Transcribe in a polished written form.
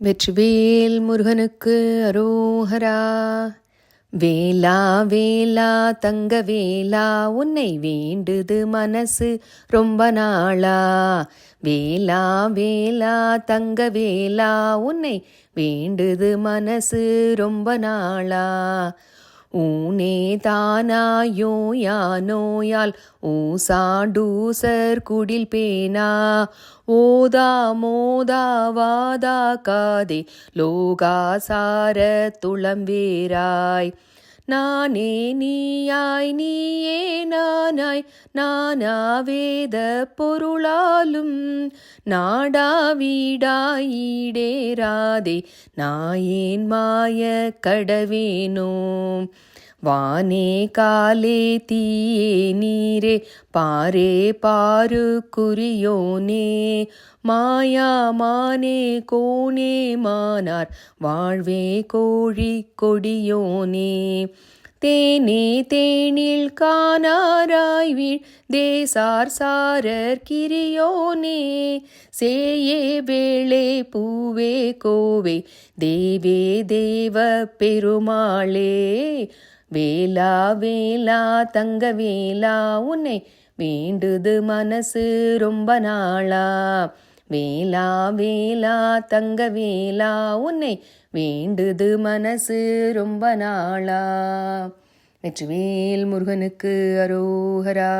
வெற்றிவேல் முருகனுக்கு அரோஹரா. வேலா வேலா தங்க வேலா உன்னை வேண்டுது மனசு ரொம்ப நாளா. வேலா வேலா தங்க வேலா உன்னை வேண்டுது மனசு ரொம்ப நாளா. ஊனே தானாயோ யானோயால் ஊசாண்டூசர் குடில் பேனா. ஓதா மோதா வாதா காதே லோகாசார துளம்பேராய். நானே நீயாய் நீயே நானாய் நானாவேத பொருளாலும் நாடா வீடாய் ஈடேராதே நாயேன் மாய கடவேனோ. வானே காலே தீயே நீரே பாரே பாரு குறியோனே. மாயா மானே கோனே மானார் வாழ்வே கோழி கொடியோனே. தேனே தேனில் காணாராய் வீழ் தேசார் சாரர் கிரியோனே. சேயே வேளே பூவே கோவே தேவே தேவ பெருமாளே. வேலா வேலா தங்க வேலா உன்னை வேண்டுது மனசு ரொம்ப நாளா. வேலா வேலா தங்க வேலா உன்னை வேண்டுது மனசு ரொம்ப நாளா. வெற்றிவேல் முருகனுக்கு அரோஹரா.